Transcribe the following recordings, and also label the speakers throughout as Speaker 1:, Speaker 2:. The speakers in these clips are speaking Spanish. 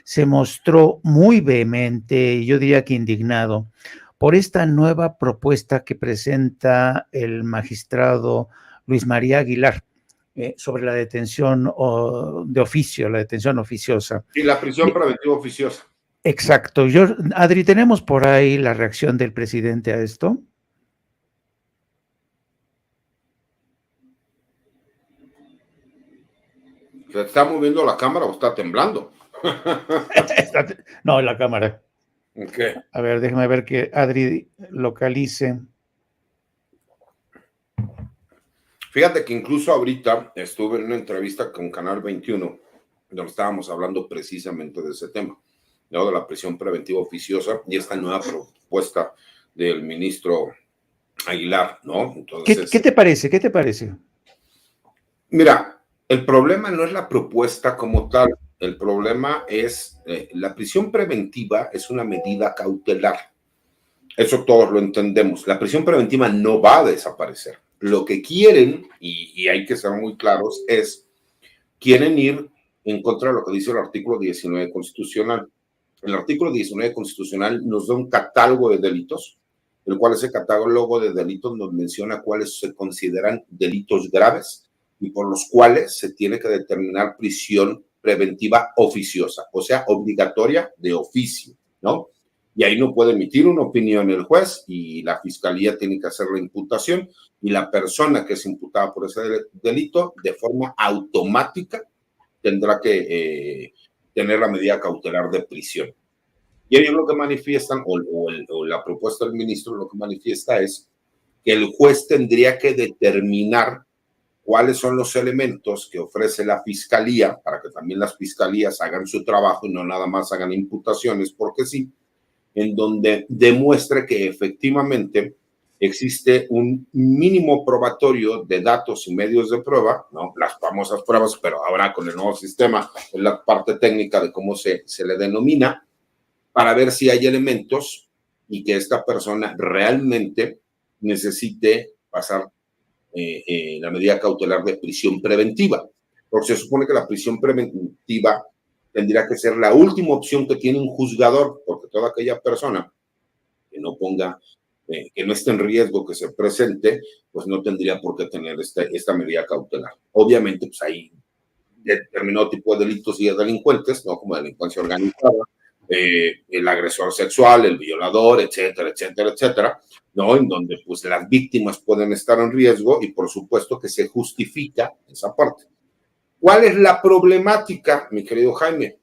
Speaker 1: se mostró muy vehemente, yo diría que indignado, por esta nueva propuesta que presenta el magistrado Luis María Aguilar sobre la detención de oficio, la detención oficiosa.
Speaker 2: Y la prisión preventiva oficiosa.
Speaker 1: Exacto. Adri, ¿tenemos por ahí la reacción del presidente a esto?
Speaker 2: ¿Se está moviendo la cámara o está temblando?
Speaker 1: No, la cámara.
Speaker 2: Okay.
Speaker 1: A ver, déjame ver que Adri localice.
Speaker 2: Fíjate que incluso ahorita estuve en una entrevista con Canal 21, donde estábamos hablando precisamente de ese tema, ¿no? De la prisión preventiva oficiosa y esta nueva propuesta del ministro Aguilar, ¿no?
Speaker 1: Entonces, ¿Qué te parece? ¿Qué te parece?
Speaker 2: Mira, el problema no es la propuesta como tal, el problema es la prisión preventiva es una medida cautelar. Eso todos lo entendemos. La prisión preventiva no va a desaparecer. Lo que quieren, y hay que ser muy claros, quieren ir en contra de lo que dice el artículo 19 constitucional. El artículo 19 constitucional nos da un catálogo de delitos, el cual ese catálogo de delitos nos menciona cuáles se consideran delitos graves y por los cuales se tiene que determinar prisión preventiva oficiosa, o sea, obligatoria de oficio, ¿no? Y ahí no puede emitir una opinión el juez y la fiscalía tiene que hacer la imputación y la persona que es imputada por ese delito de forma automática tendrá que tener la medida cautelar de prisión. Y ellos lo que manifiestan, o la propuesta del ministro lo que manifiesta es que el juez tendría que determinar cuáles son los elementos que ofrece la fiscalía para que también las fiscalías hagan su trabajo y no nada más hagan imputaciones porque sí, en donde demuestre que efectivamente existe un mínimo probatorio de datos y medios de prueba, ¿no? Las famosas pruebas, pero ahora con el nuevo sistema, en la parte técnica de cómo se le denomina, para ver si hay elementos y que esta persona realmente necesite pasar la medida cautelar de prisión preventiva. Porque se supone que la prisión preventiva tendría que ser la última opción que tiene un juzgador, porque toda aquella persona que no ponga, que no esté en riesgo que se presente, pues no tendría por qué tener esta medida cautelar. Obviamente, pues hay determinado tipo de delitos y de delincuentes, ¿no? Como delincuencia organizada, el agresor sexual, el violador, etcétera, etcétera, etcétera, ¿no? En donde pues las víctimas pueden estar en riesgo y por supuesto que se justifica esa parte. ¿Cuál es la problemática, mi querido Jaime?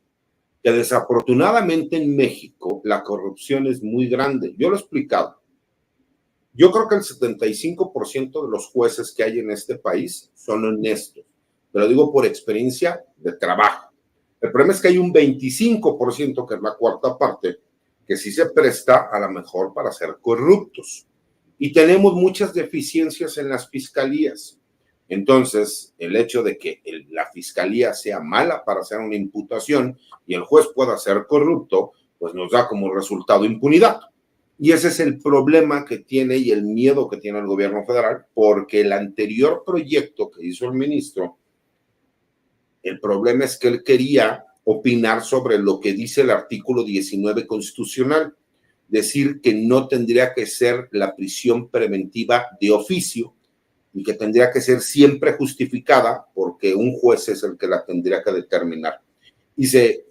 Speaker 2: Que desafortunadamente en México la corrupción es muy grande. Yo lo he explicado. Yo creo que el 75% de los jueces que hay en este país son honestos, pero digo por experiencia de trabajo. El problema es que hay un 25%, que es la cuarta parte, que sí se presta a lo mejor para ser corruptos. Y tenemos muchas deficiencias en las fiscalías. Entonces, el hecho de que la fiscalía sea mala para hacer una imputación y el juez pueda ser corrupto, pues nos da como resultado impunidad. Y ese es el problema que tiene y el miedo que tiene el gobierno federal, porque el anterior proyecto que hizo el ministro, el problema es que él quería opinar sobre lo que dice el artículo 19 constitucional, decir que no tendría que ser la prisión preventiva de oficio y que tendría que ser siempre justificada porque un juez es el que la tendría que determinar. Y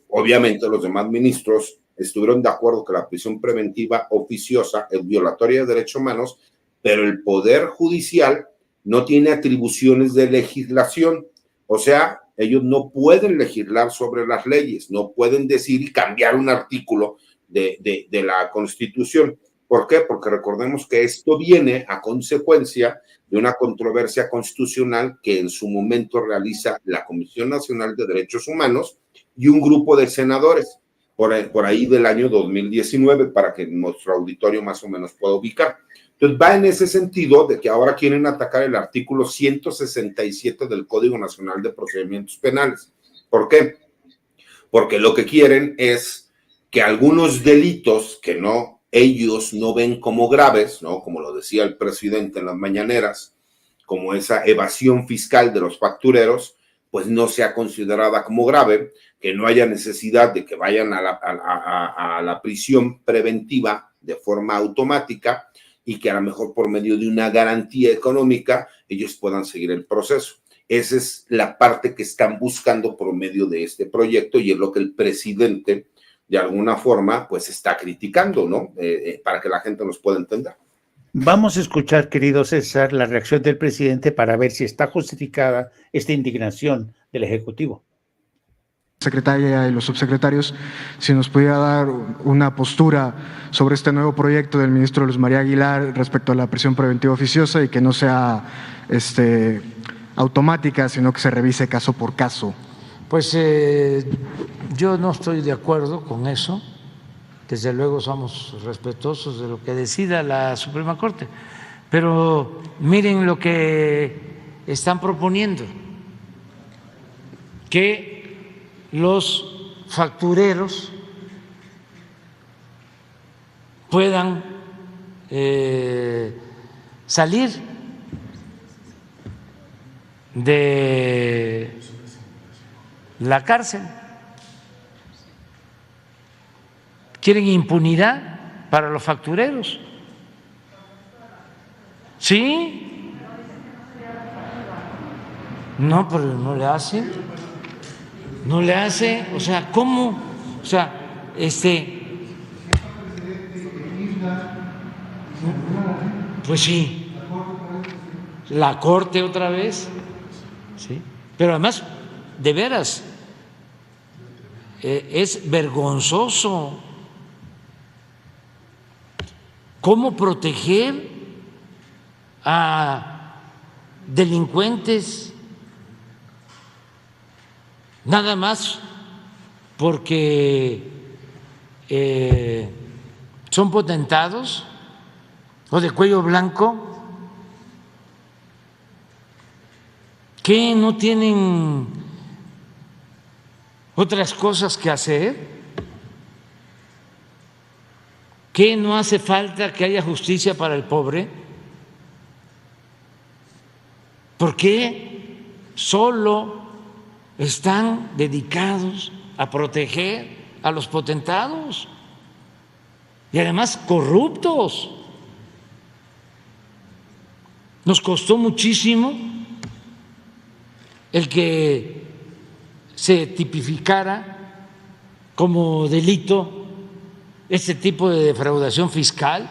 Speaker 2: obviamente los demás ministros estuvieron de acuerdo que la prisión preventiva oficiosa es violatoria de derechos humanos, pero el Poder Judicial no tiene atribuciones de legislación, o sea, ellos no pueden legislar sobre las leyes, no pueden decir y cambiar un artículo de la Constitución. ¿Por qué? Porque recordemos que esto viene a consecuencia de una controversia constitucional que en su momento realiza la Comisión Nacional de Derechos Humanos y un grupo de senadores por ahí del año 2019, para que nuestro auditorio más o menos pueda ubicar. Entonces va en ese sentido de que ahora quieren atacar el artículo 167 del Código Nacional de Procedimientos Penales. ¿Por qué? Porque lo que quieren es que algunos delitos que ellos no ven como graves, ¿no? Como lo decía el presidente en las mañaneras, como esa evasión fiscal de los factureros, pues no sea considerada como grave, que no haya necesidad de que vayan a la prisión preventiva de forma automática y que a lo mejor por medio de una garantía económica ellos puedan seguir el proceso. Esa es la parte que están buscando por medio de este proyecto y es lo que el presidente de alguna forma pues está criticando, ¿no? Para que la gente nos pueda entender.
Speaker 1: Vamos a escuchar, querido César, la reacción del presidente para ver si está justificada esta indignación del Ejecutivo.
Speaker 3: Secretaria y los subsecretarios, si nos pudiera dar una postura sobre este nuevo proyecto del ministro Luis María Aguilar respecto a la prisión preventiva oficiosa y que no sea automática, sino que se revise caso por caso.
Speaker 4: Pues yo no estoy de acuerdo con eso. Desde luego somos respetuosos de lo que decida la Suprema Corte, pero miren lo que están proponiendo, que los factureros puedan salir de la cárcel. ¿Quieren impunidad para los factureros? ¿Sí? No, pero no le hace. No le hace. O sea, ¿cómo? O sea, pues sí. La Corte otra vez. Sí. Pero además, de veras, es vergonzoso. ¿Cómo proteger a delincuentes nada más porque son potentados o de cuello blanco? ¿Qué no tienen otras cosas que hacer? ¿Qué no hace falta que haya justicia para el pobre? ¿Por qué solo están dedicados a proteger a los potentados y además corruptos? Nos costó muchísimo el que se tipificara como delito este tipo de defraudación fiscal.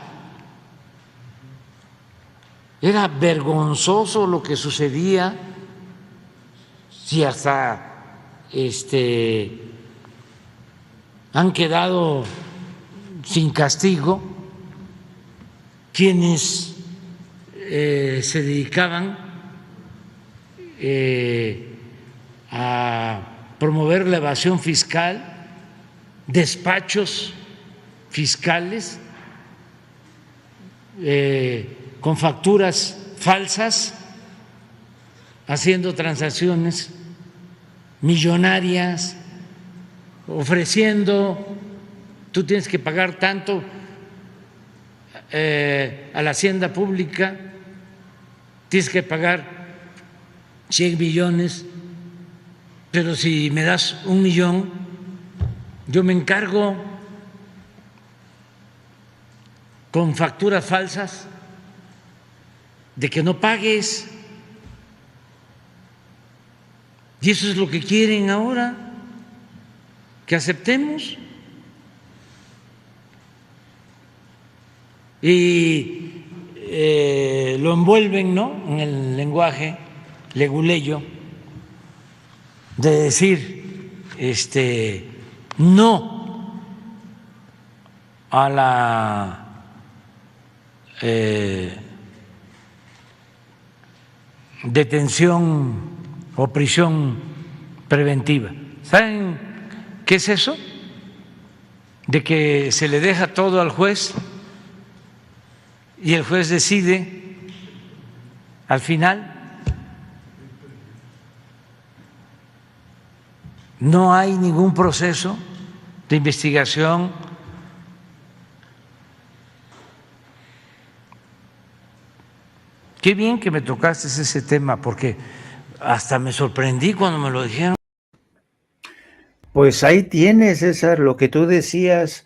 Speaker 4: Era vergonzoso lo que sucedía, si hasta han quedado sin castigo quienes se dedicaban a promover la evasión fiscal, despachos fiscales con facturas falsas, haciendo transacciones millonarias, ofreciendo, tú tienes que pagar tanto a la hacienda pública, tienes que pagar 100 millones, pero si me das 1 millón, yo me encargo con facturas falsas de que no pagues. Y eso es lo que quieren ahora, que aceptemos. Y lo envuelven, ¿no?, en el lenguaje leguleyo de decir no a la detención o prisión preventiva. ¿Saben qué es eso? De que se le deja todo al juez y el juez decide al final. No hay ningún proceso de investigación. Qué bien que me tocaste ese tema, porque hasta me sorprendí cuando me lo dijeron.
Speaker 1: Pues ahí tienes, César, lo que tú decías.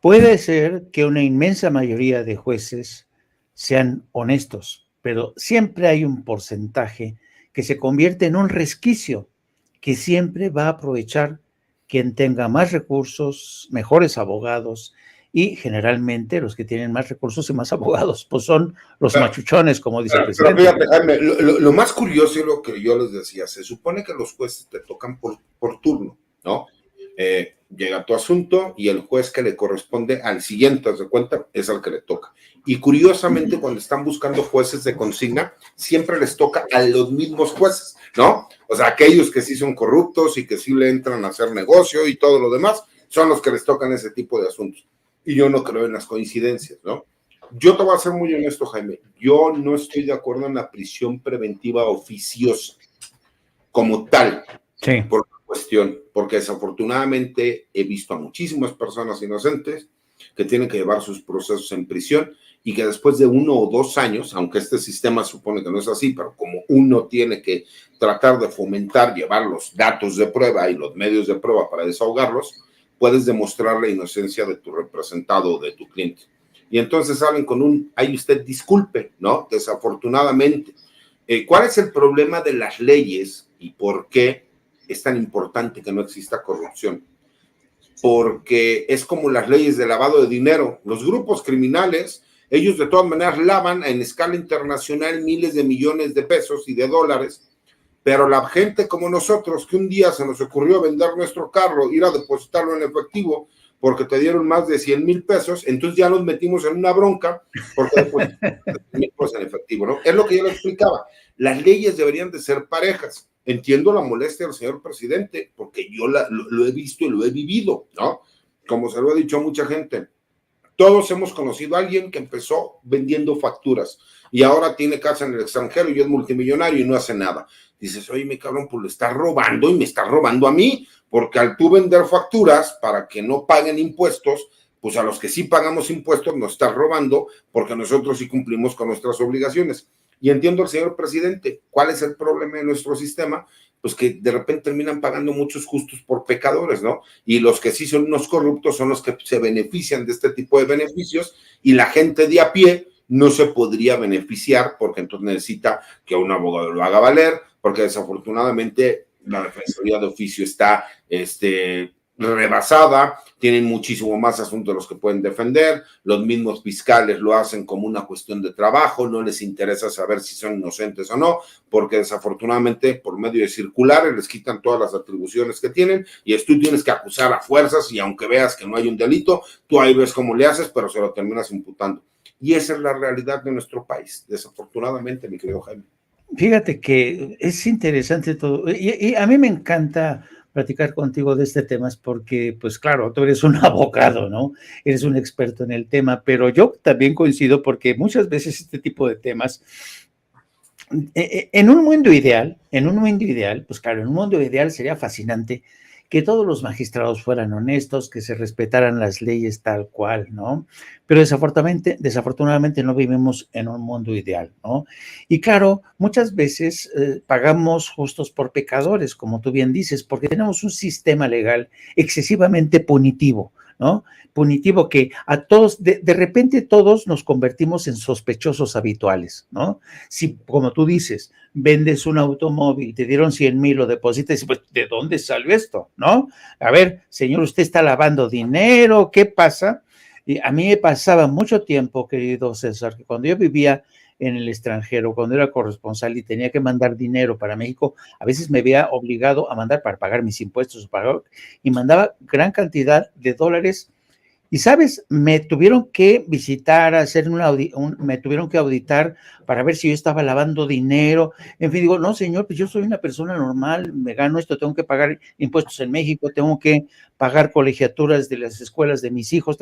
Speaker 1: Puede ser que una inmensa mayoría de jueces sean honestos, pero siempre hay un porcentaje que se convierte en un resquicio, que siempre va a aprovechar quien tenga más recursos, mejores abogados, y generalmente los que tienen más recursos y más abogados, pues son los machuchones, como dice el presidente.
Speaker 2: Pero fíjate, Jaime, lo más curioso es lo que yo les decía, se supone que los jueces te tocan por turno, ¿no? Llega tu asunto y el juez que le corresponde al siguiente, haz de cuenta, es al que le toca. Y curiosamente, cuando están buscando jueces de consigna, siempre les toca a los mismos jueces, ¿no? O sea, aquellos que sí son corruptos y que sí le entran a hacer negocio y todo lo demás, son los que les tocan ese tipo de asuntos. Y yo no creo en las coincidencias, ¿no? Yo te voy a ser muy honesto, Jaime. Yo no estoy de acuerdo en la prisión preventiva oficiosa como tal.
Speaker 1: Sí.
Speaker 2: Por cuestión, porque desafortunadamente he visto a muchísimas personas inocentes que tienen que llevar sus procesos en prisión y que después de 1 o 2 años, aunque este sistema supone que no es así, pero como uno tiene que tratar de fomentar, llevar los datos de prueba y los medios de prueba para desahogarlos, puedes demostrar la inocencia de tu representado o de tu cliente. Y entonces salen con un, ay, usted disculpe, ¿no? Desafortunadamente. ¿Cuál es el problema de las leyes y por qué es tan importante que no exista corrupción? Porque es como las leyes de lavado de dinero. Los grupos criminales, ellos de todas maneras lavan en escala internacional miles de millones de pesos y de dólares, pero la gente como nosotros, que un día se nos ocurrió vender nuestro carro, ir a depositarlo en efectivo, porque te dieron más de 100,000 pesos, entonces ya nos metimos en una bronca porque depositamos 100,000 pesos en efectivo, ¿no? Es lo que yo le explicaba. Las leyes deberían de ser parejas. Entiendo la molestia del señor presidente, porque yo lo he visto y lo he vivido, ¿no? Como se lo he dicho a mucha gente. Todos hemos conocido a alguien que empezó vendiendo facturas y ahora tiene casa en el extranjero y es multimillonario y no hace nada. Dices, oye, mi cabrón, pues le está robando y me está robando a mí, porque al tú vender facturas para que no paguen impuestos, pues a los que sí pagamos impuestos nos está robando porque nosotros sí cumplimos con nuestras obligaciones. Y entiendo al señor presidente, ¿cuál es el problema de nuestro sistema? Pues que de repente terminan pagando muchos justos por pecadores, ¿no? Y los que sí son unos corruptos son los que se benefician de este tipo de beneficios y la gente de a pie no se podría beneficiar porque entonces necesita que un abogado lo haga valer, porque desafortunadamente la defensoría de oficio está rebasada, tienen muchísimo más asuntos de los que pueden defender, los mismos fiscales lo hacen como una cuestión de trabajo, no les interesa saber si son inocentes o no, porque desafortunadamente por medio de circulares les quitan todas las atribuciones que tienen y tú tienes que acusar a fuerzas y aunque veas que no hay un delito, tú ahí ves cómo le haces, pero se lo terminas imputando. Y esa es la realidad de nuestro país, desafortunadamente, mi querido Jaime.
Speaker 1: Fíjate que es interesante todo, y a mí me encanta platicar contigo de este tema, es porque, pues claro, tú eres un abogado, ¿no? Eres un experto en el tema, pero yo también coincido porque muchas veces este tipo de temas, en un mundo ideal, pues claro, en un mundo ideal sería fascinante que todos los magistrados fueran honestos, que se respetaran las leyes tal cual, ¿no? Pero desafortunadamente no vivimos en un mundo ideal, ¿no? Y claro, muchas veces pagamos justos por pecadores, como tú bien dices, porque tenemos un sistema legal excesivamente punitivo, ¿no? Punitivo que a todos, de repente todos nos convertimos en sospechosos habituales, ¿no? Si, como tú dices, vendes un automóvil, te dieron 100,000, lo depositas, pues, ¿de dónde salió esto? ¿No? A ver, señor, usted está lavando dinero, ¿qué pasa? Y a mí me pasaba mucho tiempo, querido César, que cuando yo vivía en el extranjero, cuando era corresponsal y tenía que mandar dinero para México, a veces me veía obligado a mandar para pagar mis impuestos, y mandaba gran cantidad de dólares. Y sabes, me tuvieron que visitar, hacer me tuvieron que auditar para ver si yo estaba lavando dinero. En fin, digo, no, señor, pues yo soy una persona normal, me gano esto, tengo que pagar impuestos en México, tengo que pagar colegiaturas de las escuelas de mis hijos,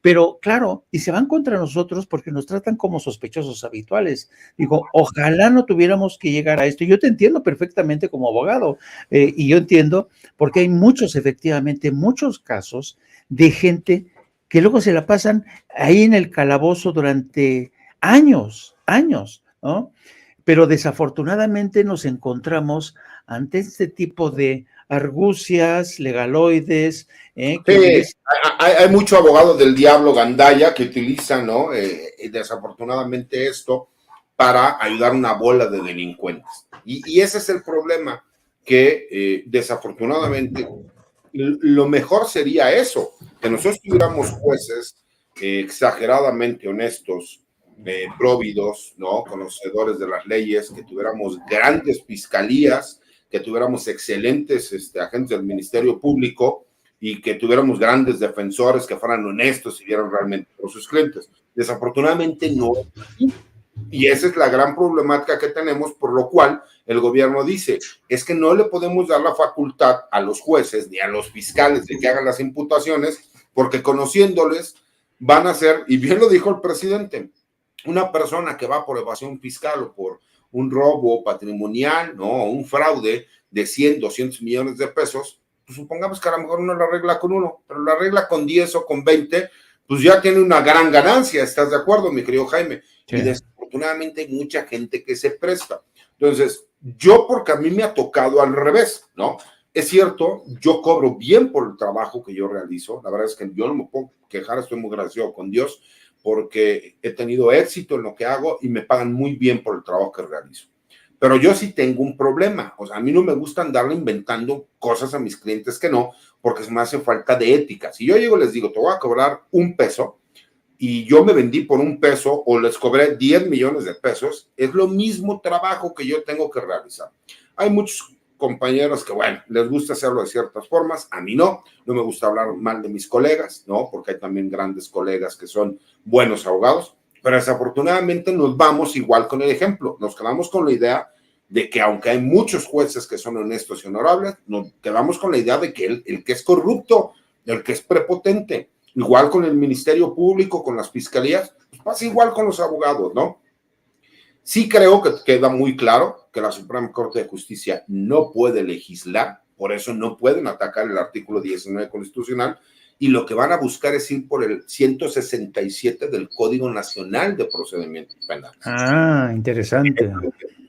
Speaker 1: pero claro, y se van contra nosotros porque nos tratan como sospechosos habituales. Digo, ojalá no tuviéramos que llegar a esto. Yo te entiendo perfectamente como abogado, y yo entiendo porque hay efectivamente, muchos casos de gente que luego se la pasan ahí en el calabozo durante años, ¿no? pero desafortunadamente nos encontramos ante este tipo de argucias, legaloides, que
Speaker 2: Sí, hay mucho abogado del diablo gandaya que utiliza, ¿no? Desafortunadamente esto para ayudar a una bola de delincuentes. Y ese es el problema, que desafortunadamente lo mejor sería eso, que nosotros tuviéramos jueces exageradamente honestos, próvidos, ¿no? Conocedores de las leyes, que tuviéramos grandes fiscalías, que tuviéramos excelentes agentes del Ministerio Público y que tuviéramos grandes defensores que fueran honestos y vieran realmente por sus clientes. Desafortunadamente no es así. Y esa es la gran problemática que tenemos, por lo cual el gobierno dice, es que no le podemos dar la facultad a los jueces ni a los fiscales de que hagan las imputaciones, porque conociéndoles van a ser, y bien lo dijo el presidente, una persona que va por evasión fiscal o por un robo patrimonial, ¿no? Un fraude de 100, 200 millones de pesos, pues supongamos que a lo mejor uno la arregla con uno, pero la arregla con 10 o con 20, pues ya tiene una gran ganancia, ¿estás de acuerdo, mi querido Jaime? Sí. Y desafortunadamente hay mucha gente que se presta. Entonces, yo, porque a mí me ha tocado al revés, ¿no? Es cierto, yo cobro bien por el trabajo que yo realizo, la verdad es que yo no me puedo quejar, estoy muy agradecido con Dios, porque he tenido éxito en lo que hago y me pagan muy bien por el trabajo que realizo. Pero yo sí tengo un problema, o sea, a mí no me gusta andarle inventando cosas a mis clientes que no, porque se me hace falta de ética. Si yo llego y les digo, te voy a cobrar $1 y yo me vendí por $1 o les cobré 10 millones de pesos, es lo mismo trabajo que yo tengo que realizar. Hay muchos compañeros que, bueno, les gusta hacerlo de ciertas formas, a mí no me gusta hablar mal de mis colegas, ¿no? Porque hay también grandes colegas que son buenos abogados, pero desafortunadamente nos vamos igual con el ejemplo, nos quedamos con la idea de que aunque hay muchos jueces que son honestos y honorables, nos quedamos con la idea de que el que es corrupto, el que es prepotente, igual con el Ministerio Público, con las fiscalías, pues pasa igual con los abogados, ¿no? Sí creo que queda muy claro que la Suprema Corte de Justicia no puede legislar, por eso no pueden atacar el artículo 19 constitucional, y lo que van a buscar es ir por el 167 del Código Nacional de Procedimientos Penales.
Speaker 1: Ah, interesante.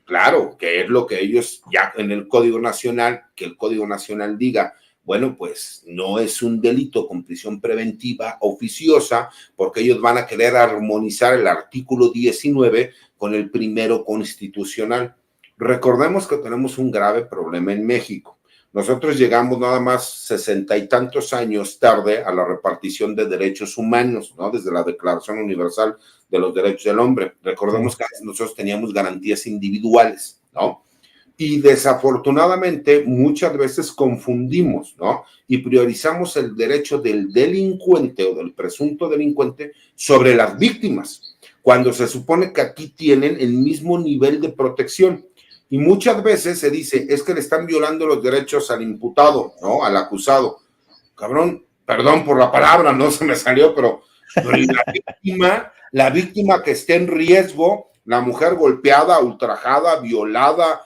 Speaker 2: Claro, que es lo que ellos ya en el Código Nacional, que el Código Nacional diga, bueno, pues no es un delito con prisión preventiva oficiosa, porque ellos van a querer armonizar el artículo 19 con el primero constitucional. Recordemos que tenemos un grave problema en México. Nosotros llegamos nada más 60 y tantos años tarde a la repartición de derechos humanos, ¿no? Desde la Declaración Universal de los Derechos del Hombre. Recordemos que nosotros teníamos garantías individuales, ¿no? Y desafortunadamente muchas veces confundimos, ¿no? Y priorizamos el derecho del delincuente o del presunto delincuente sobre las víctimas, cuando se supone que aquí tienen el mismo nivel de protección. Y muchas veces se dice, es que le están violando los derechos al imputado, ¿no? Al acusado. Cabrón, perdón por la palabra, no se me salió, pero la víctima que esté en riesgo, la mujer golpeada, ultrajada, violada,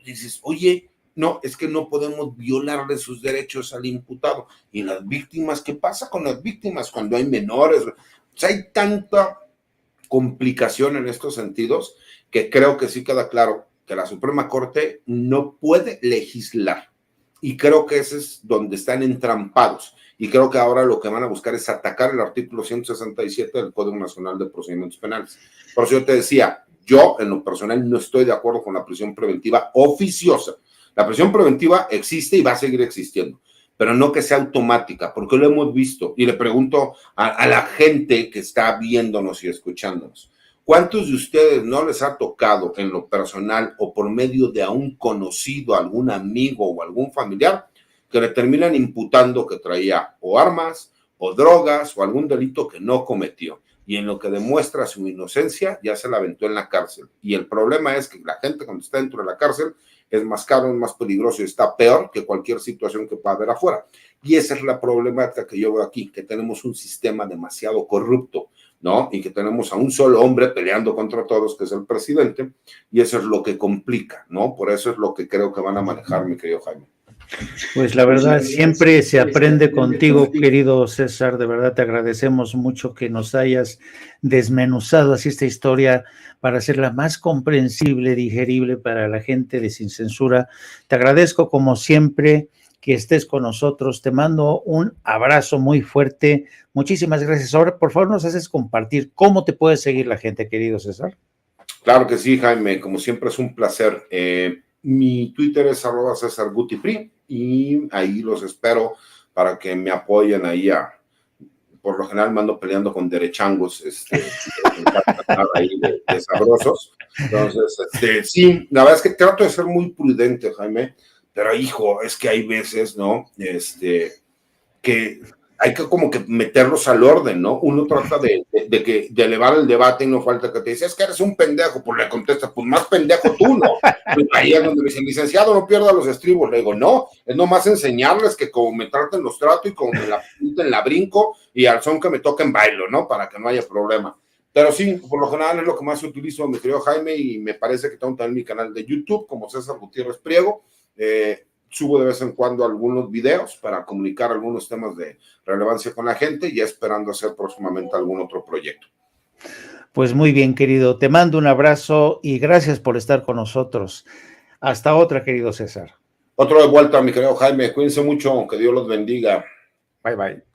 Speaker 2: dices, oye, no, es que no podemos violarle sus derechos al imputado. Y las víctimas, ¿qué pasa con las víctimas cuando hay menores? O sea, hay tanta complicación en estos sentidos que creo que sí queda claro que la Suprema Corte no puede legislar. Y creo que ese es donde están entrampados. Y creo que ahora lo que van a buscar es atacar el artículo 167 del Código Nacional de Procedimientos Penales. Por eso yo te decía, yo en lo personal no estoy de acuerdo con la prisión preventiva oficiosa. La prisión preventiva existe y va a seguir existiendo, pero no que sea automática, porque lo hemos visto. Y le pregunto a la gente que está viéndonos y escuchándonos, ¿cuántos de ustedes no les ha tocado en lo personal o por medio de a un conocido, algún amigo o algún familiar que le terminan imputando que traía o armas o drogas o algún delito que no cometió? Y en lo que demuestra su inocencia ya se la aventó en la cárcel. Y el problema es que la gente cuando está dentro de la cárcel es más caro, es más peligroso y está peor que cualquier situación que pueda haber afuera. Y esa es la problemática que yo veo aquí, que tenemos un sistema demasiado corrupto, ¿no? Y que tenemos a un solo hombre peleando contra todos, que es el presidente, y eso es lo que complica, ¿no? Por eso es lo que creo que van a manejar, mi querido Jaime.
Speaker 1: Pues la verdad, siempre se aprende contigo, querido César. De verdad te agradecemos mucho que nos hayas desmenuzado así esta historia para hacerla más comprensible, digerible para la gente de Sin Censura. Te agradezco como siempre que estés con nosotros. Te mando un abrazo muy fuerte. Muchísimas gracias. Ahora, por favor, nos haces compartir cómo te puede seguir la gente, querido César.
Speaker 2: Claro que sí, Jaime. Como siempre es un placer. Mi Twitter es @CésarGutiFree y ahí los espero para que me apoyen ahí. Por lo general me ando peleando con derechangos, ahí de sabrosos. Entonces, sí, la verdad es que trato de ser muy prudente, Jaime, pero hijo, es que hay veces, ¿no? Que hay que como que meterlos al orden, ¿no? Uno trata de elevar el debate y no falta que te dice, es que eres un pendejo, pues le contesta, pues más pendejo tú, ¿no? Pues ahí es donde me dicen, licenciado, no pierda los estribos. Le digo, no, es nomás enseñarles que como me traten los trato y como me la pinten la brinco y al son que me toquen bailo, ¿no? Para que no haya problema. Pero sí, por lo general es lo que más utilizo, mi querido Jaime, y me parece que tengo también mi canal de YouTube como César Gutiérrez Priego. Subo de vez en cuando algunos videos para comunicar algunos temas de relevancia con la gente y esperando hacer próximamente algún otro proyecto.
Speaker 1: Pues muy bien, querido. Te mando un abrazo y gracias por estar con nosotros. Hasta otra, querido César.
Speaker 2: Otro de vuelta, mi querido Jaime. Cuídense mucho. Que Dios los bendiga.
Speaker 1: Bye, bye.